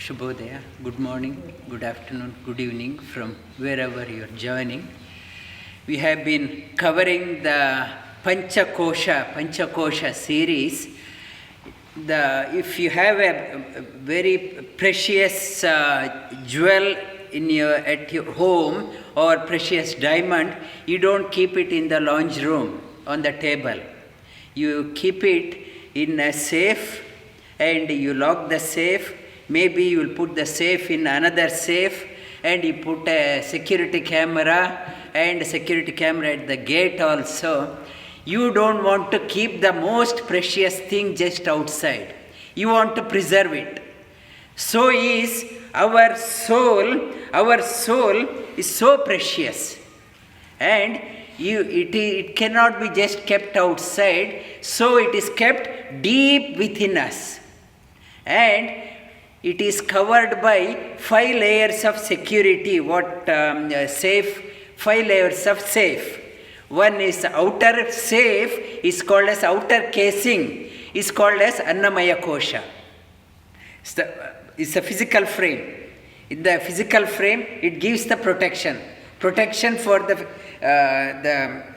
Shubhodaya, good morning, good afternoon, good evening from wherever you are joining. We have been covering the Panchakosha series. If you have a very precious jewel at your home or precious diamond, you don't keep it in the lounge room on the table. You keep it in a safe and you lock the safe. Maybe you will put the safe in another safe and you put a security camera and security camera at the gate also. You don't want to keep the most precious thing just outside. You want to preserve it. So is our soul. Our soul is so precious. And it cannot be just kept outside. So it is kept deep within us. And it is covered by 5 layers of security. 5 layers of safe. One is outer safe, is called as outer casing, is called as Annamaya Kosha. It's a physical frame. In the physical frame, it gives the protection. Protection for the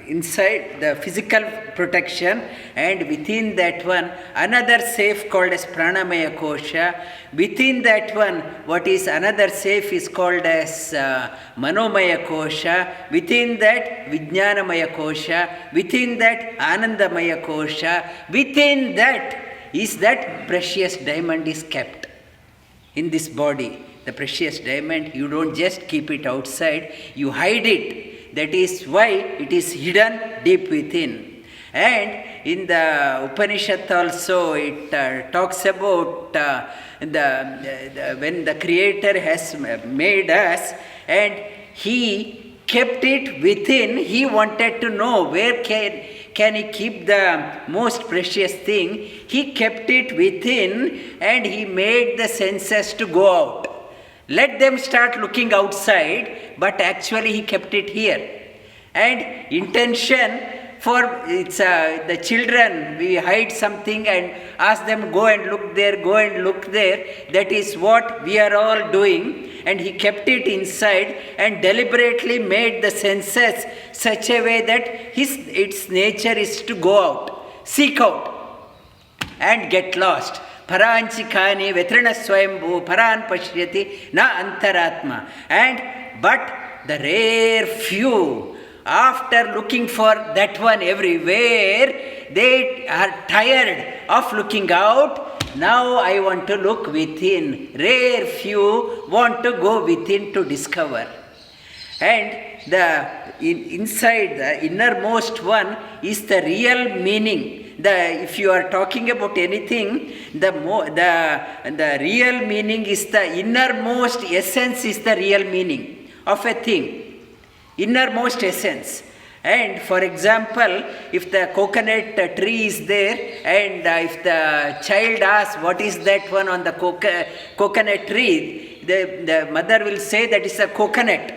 inside, the physical protection, and within that one, another safe called as Pranamaya Kosha. Within that one, what is another safe is called as Manomaya Kosha. Within that, Vijnanamaya Kosha. Within that, Anandamaya Kosha. Within that is that precious diamond is kept in this body. The precious diamond, you don't just keep it outside, you hide it. That is why it is hidden deep within. And in the Upanishad also it talks about when the Creator has made us and He kept it within. He wanted to know where can He keep the most precious thing. He kept it within and He made the senses to go out. Let them start looking outside, but actually He kept it here. And intention for the children, we hide something and ask them go and look there, go and look there. That is what we are all doing. And He kept it inside and deliberately made the senses such a way that its nature is to go out, seek out and get lost. Paranchikani vetrina swayambhu paran pashyati na antaratma. But the rare few, after looking for that one everywhere, they are tired of looking out. Now I want to look within. Rare few want to go within to discover. And inside the innermost one is the real meaning. If you are talking about anything, the real meaning is the innermost essence is the real meaning of a thing. Innermost essence. And for example, if the coconut tree is there and if the child asks what is that one on the coconut tree, the mother will say that is a coconut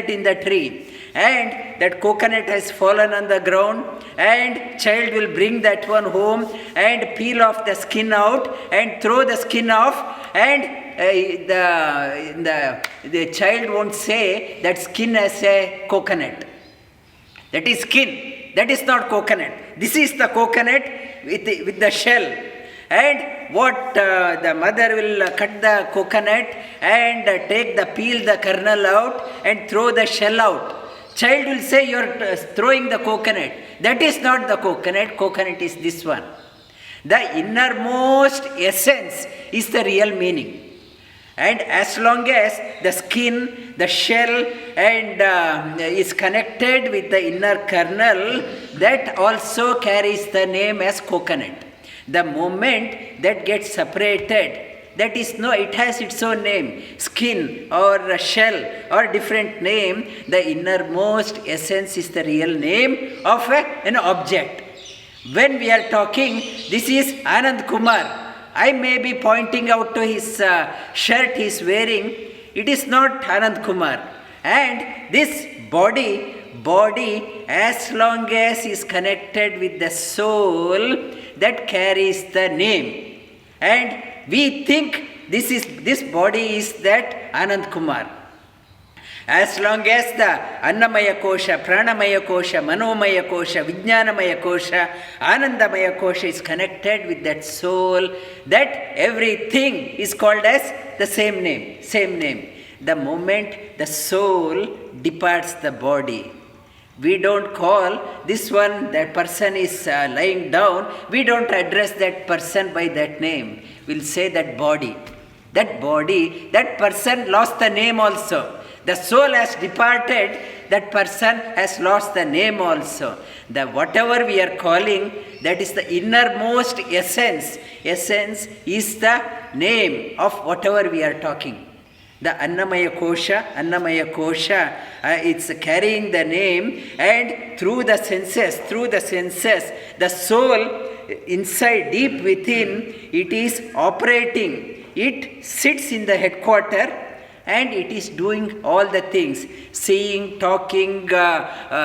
in the tree. And that coconut has fallen on the ground and child will bring that one home and peel off the skin out and throw the skin off, and the child won't say that skin as a coconut. That is skin. That is not coconut. This is the coconut with the shell. And what the mother will cut the coconut and take the peel the kernel out and throw the shell out. Child will say you are throwing the coconut. That is not the coconut. Coconut is this one. The innermost essence is the real meaning. And as long as the skin, the shell and is connected with the inner kernel, that also carries the name as coconut. The moment that gets separated, that is it has its own name, skin or a shell or different name. The innermost essence is the real name of an object. When we are talking, this is Anand Kumar. I may be pointing out to his shirt he is wearing. It is not Anand Kumar. And this body as long as is connected with the soul, that carries the name. And we think this body is that Anand Kumar. As long as the Annamaya Kosha, Pranamaya Kosha, Manomaya Kosha, Vijnanamaya Kosha, Anandamaya Kosha is connected with that soul, that everything is called as the same name, same name. The moment the soul departs the body, we don't call this one, that person is lying down, we don't address that person by that name. We'll say that body. That body, that person lost the name also. The soul has departed, that person has lost the name also. The whatever we are calling, that is the innermost essence. Essence is the name of whatever we are talking. The Annamaya Kosha, it's carrying the name, and through the senses, the soul inside, deep within, it is operating. It sits in the headquarter, and it is doing all the things, seeing, talking,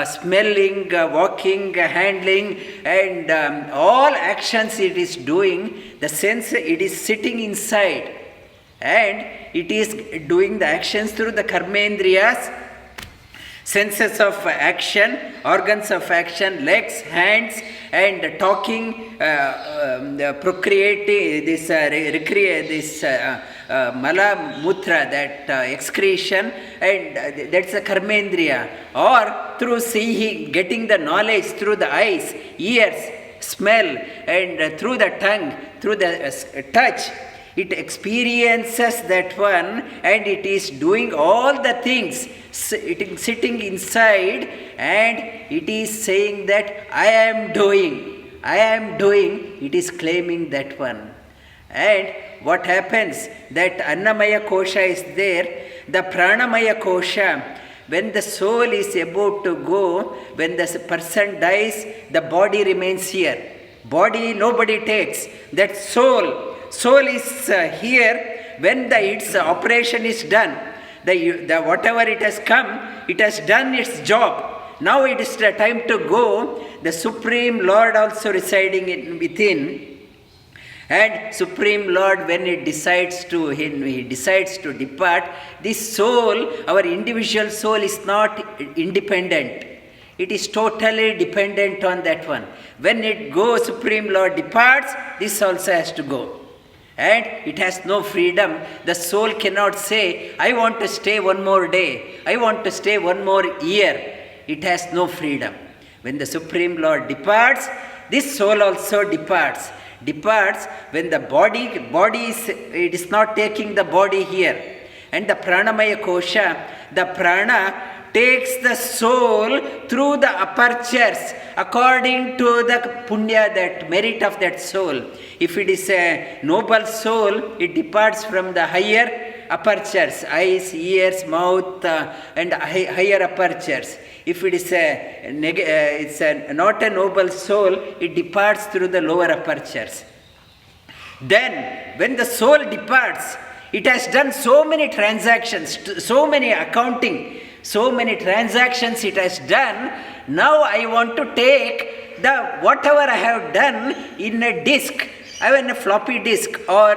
smelling, walking, handling, and all actions it is doing. The sense, it is sitting inside, and it is doing the actions through the karmendriyas, senses of action, organs of action, legs, hands, and talking, procreating, this mala mutra, that excretion, and that's a karmendriya. Or through seeing, getting the knowledge through the eyes, ears, smell, and through the tongue, through the touch. It experiences that one, and it is doing all the things. It is sitting inside, and it is saying that I am doing. It is claiming that one. And what happens? That Annamaya Kosha is there. The Pranamaya Kosha, when the soul is about to go, when the person dies, the body remains here. Body nobody takes. That soul is here when its operation is done. The whatever it has come, it has done its job. Now it is the time to go. The Supreme Lord also residing within. And Supreme Lord, when he decides to depart, this soul, our individual soul, is not independent. It is totally dependent on that one. When it goes, Supreme Lord departs, this also has to go. And it has no freedom. The soul cannot say, I want to stay one more day. I want to stay one more year. It has no freedom. When the Supreme Lord departs, this soul also departs. Departs when the body it is not taking the body here. And the Pranamaya Kosha, the prana takes the soul through the apertures according to the punya, that merit of that soul. If it is a noble soul, it departs from the higher apertures, eyes, ears, mouth, and higher apertures. If it is not a noble soul, it departs through the lower apertures. Then, when the soul departs, it has done so many transactions, so many accounting, so many transactions it has done. Now I want to take the whatever I have done in a disk. I have in a floppy disk or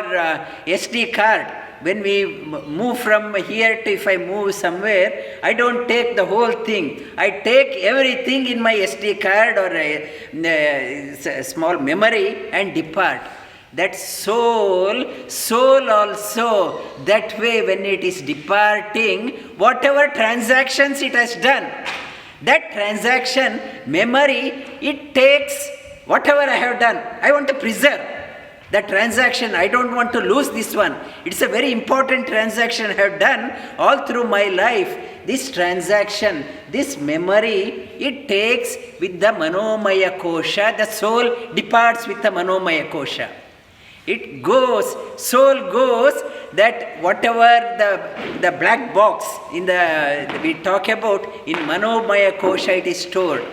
SD card. When we move from here to, if I move somewhere, I don't take the whole thing. I take everything in my SD card or a small memory and depart. That soul also, that way when it is departing, whatever transactions it has done, that transaction, memory, it takes whatever I have done. I want to preserve that transaction. I don't want to lose this one. It's a very important transaction I have done all through my life. This transaction, this memory, it takes with the Manomaya Kosha. The soul departs with the Manomaya Kosha. It goes, soul goes, that whatever the black box in we talk about, in Manomaya Kosha it is stored.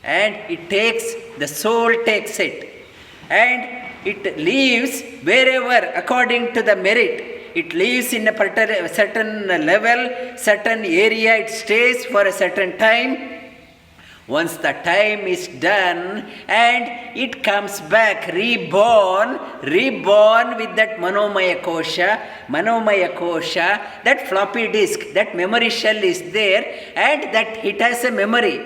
And it takes, the soul takes it. And it leaves wherever according to the merit. It lives in a certain level, certain area, it stays for a certain time. Once the time is done and it comes back reborn with that Manomaya Kosha, that floppy disk, that memory shell is there, and that it has a memory.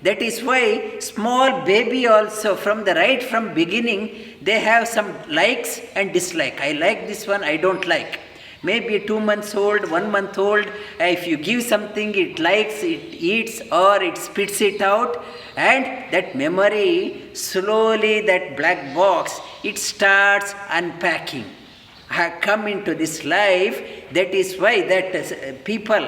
That is why small baby also from beginning, they have some likes and dislike. I like this one, I don't like. Maybe 2 months old, 1 month old, if you give something, it likes, it eats, or it spits it out, and that memory, slowly that black box, it starts unpacking. Have come into this life. That is why that people,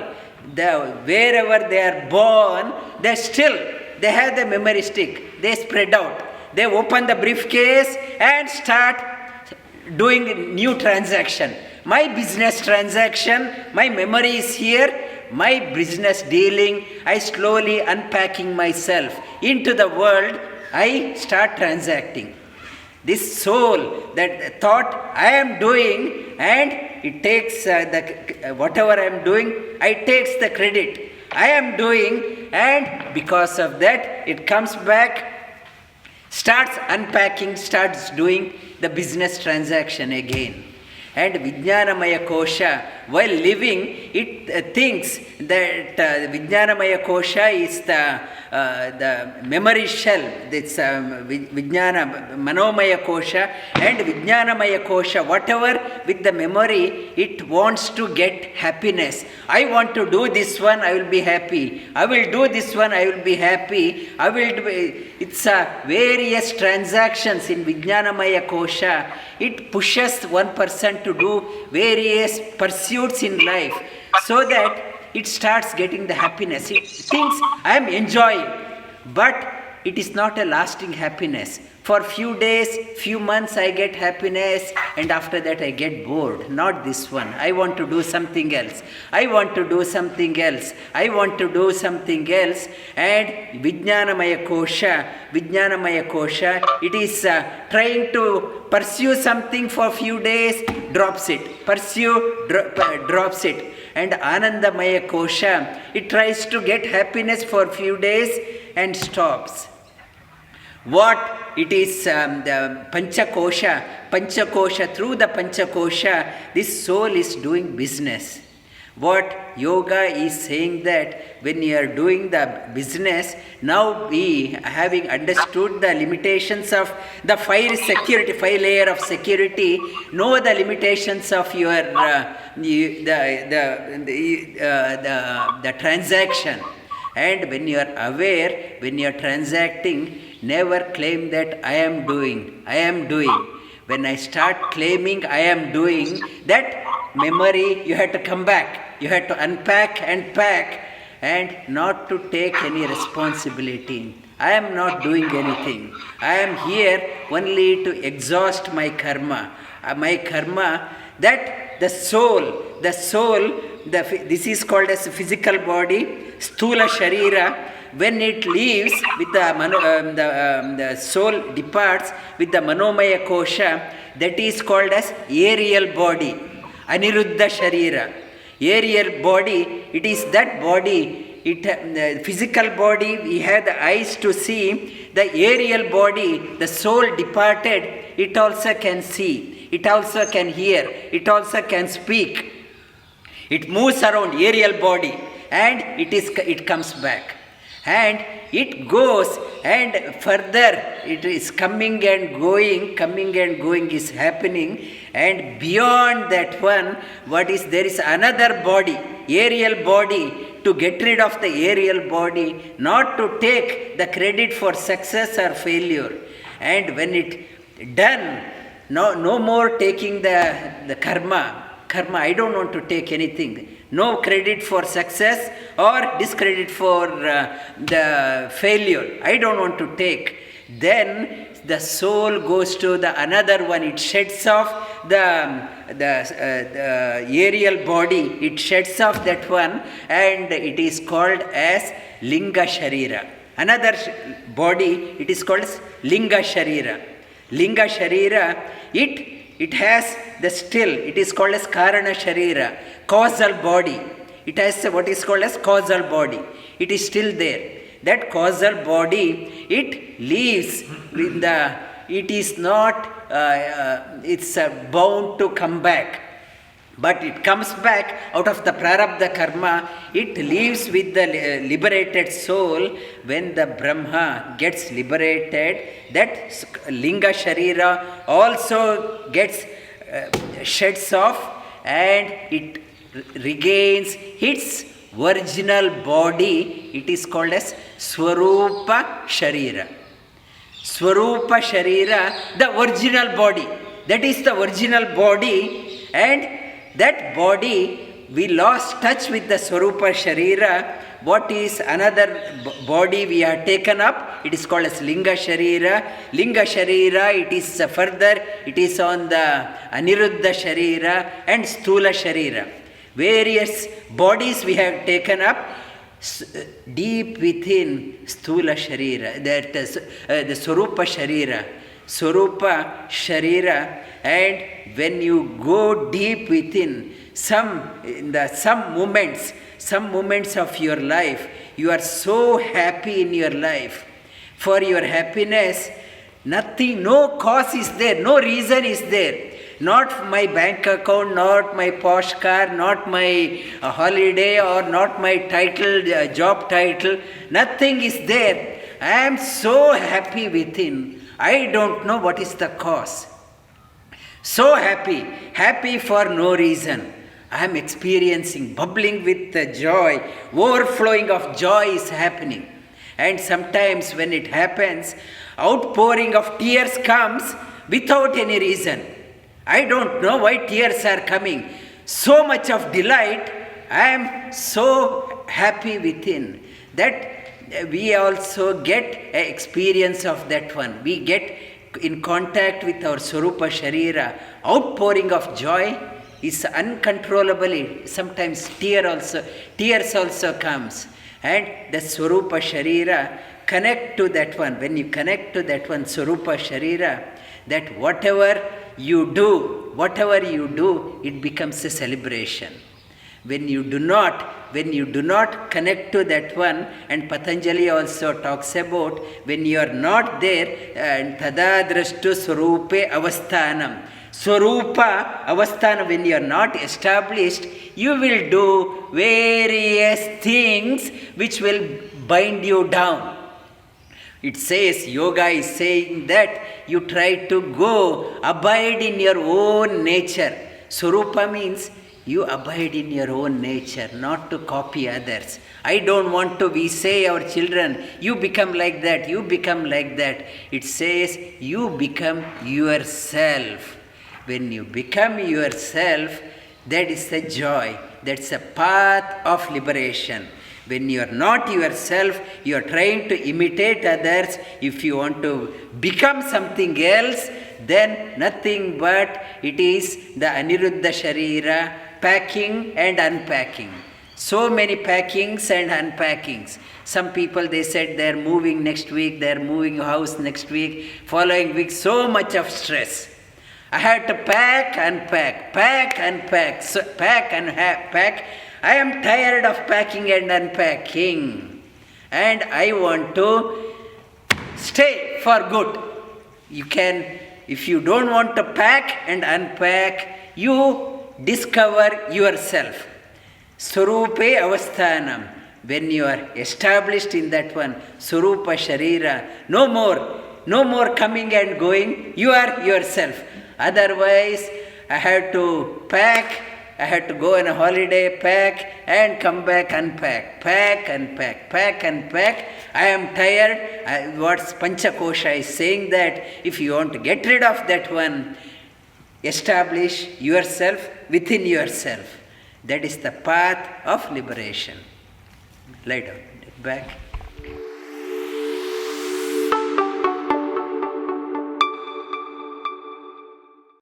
wherever they are born, they have the memory stick. They spread out. They open the briefcase and start doing new transaction. My business transaction, my memory is here, my business dealing, I slowly unpacking myself into the world, I start transacting. This soul, that thought I am doing, and it takes whatever I am doing, I takes the credit. I am doing, and because of that, it comes back, starts unpacking, starts doing the business transaction again. And Vijnanamaya Kosha, while living, it thinks that Vijnanamaya Kosha is the memory shell. It's Manomaya Kosha and Vijnanamaya Kosha. Whatever with the memory, it wants to get happiness. I want to do this one, I will be happy. I will do this one, I will be happy. It's various transactions in Vijnanamaya Kosha. It pushes one person to do various pursuits in life so that it starts getting the happiness. It thinks I am enjoying, but it is not a lasting happiness. For few days, few months I get happiness, and after that I get bored. Not this one. I want to do something else. I want to do something else. I want to do something else. And Vijnanamaya Kosha, it is trying to pursue something for few days, drops it. Drops it. And Anandamaya Kosha, it tries to get happiness for few days and stops. What it is, the Panchakosha, through the Panchakosha, this soul is doing business. What yoga is saying that when you are doing the business, now we having understood the limitations of the five layer of security, know the limitations of your the transaction. And when you are aware, when you are transacting, never claim that I am doing. When I start claiming I am doing, that memory, you have to come back. You have to unpack and pack, and not to take any responsibility. I am not doing anything. I am here only to exhaust my karma. That the soul, this is called as physical body, Sthula Sharira. When it leaves with the soul departs with the Manomaya Kosha, that is called as aerial body, Aniruddha Sharira. Aerial body, it is that body, the physical body, we have the eyes to see. The aerial body, the soul departed, it also can see, it also can hear, it also can speak. It moves around, aerial body, and it comes back. And it goes, and further it is coming and going is happening. And beyond that one, there is another body, aerial body, to get rid of the aerial body, not to take the credit for success or failure. And when it done, no more taking the karma, I don't want to take anything. No credit for success or discredit for the failure. I don't want to take. Then the soul goes to the another one. It sheds off the aerial body. It sheds off that one, and it is called as Linga Sharira. Another body, it is called as Linga Sharira. Linga Sharira, it has the still, it is called as Karana Sharira, causal body. It has what is called as causal body. It is still there. that causal body, it leaves in the, it is not, it's bound to come back. But it comes back out of the prarabdha karma, it leaves with the liberated soul. When the Brahma gets liberated, that linga sharira also gets sheds off and it regains its original body. It is called as Swarupa Sharira. Swarupa Sharira, the original body. That is the original body, and that body, we lost touch with the Swarupa Sharira. What is another body we have taken up? It is called as Linga Sharira. Linga Sharira, it is further, it is on the Aniruddha Sharira and Stula Sharira. Various bodies we have taken up deep within Stula Sharira, that is the Swarupa Sharira. Swarupa Sharira, and when you go deep within some moments of your life, you are so happy in your life. For your happiness, nothing, no cause is there, no reason is there. Not my bank account, not my posh car, not my holiday, or not my title, job title. Nothing is there. I am so happy within. I don't know what is the cause. So happy for no reason. I am experiencing, bubbling with the joy, overflowing of joy is happening. And sometimes when it happens, outpouring of tears comes without any reason. I don't know why tears are coming. So much of delight, I am so happy within. That we also get an experience of that one. We get in contact with our Swarupa Sharira. Outpouring of joy is uncontrollably. Sometimes tears also comes. And the Swarupa Sharira, connect to that one. When you connect to that one, Swarupa Sharira, that whatever you do, it becomes a celebration. When you do not connect to that one, and Patanjali also talks about when you are not there, and tada drashtu swarupe avasthanam. Swarupa avasthanam, when you are not established, you will do various things which will bind you down. It says, yoga is saying that you try to go, abide in your own nature. Swarupa means you abide in your own nature, not to copy others. I don't want to, we say our children, you become like that, you become like that. It says you become yourself. When you become yourself, that is the joy. That's a path of liberation. When you are not yourself, you are trying to imitate others. If you want to become something else, then nothing but it is the Aniruddha Sharira, packing and unpacking. So many packings and unpackings. Some people, they said they are moving next week, they are moving house next week, following week, so much of stress. I had to pack, unpack, so pack and pack. I am tired of packing and unpacking, and I want to stay for good. You can, if you don't want to pack and unpack, you discover yourself. Swarupe avasthanam. When you are established in that one, Swarupa Sharira, no more coming and going, you are yourself. Otherwise, I had to pack, I had to go on a holiday, pack and come back, unpack, pack and pack. I am tired. What Panchakosha is saying that if you want to get rid of that one, establish yourself within yourself. That is the path of liberation. Lie down, back.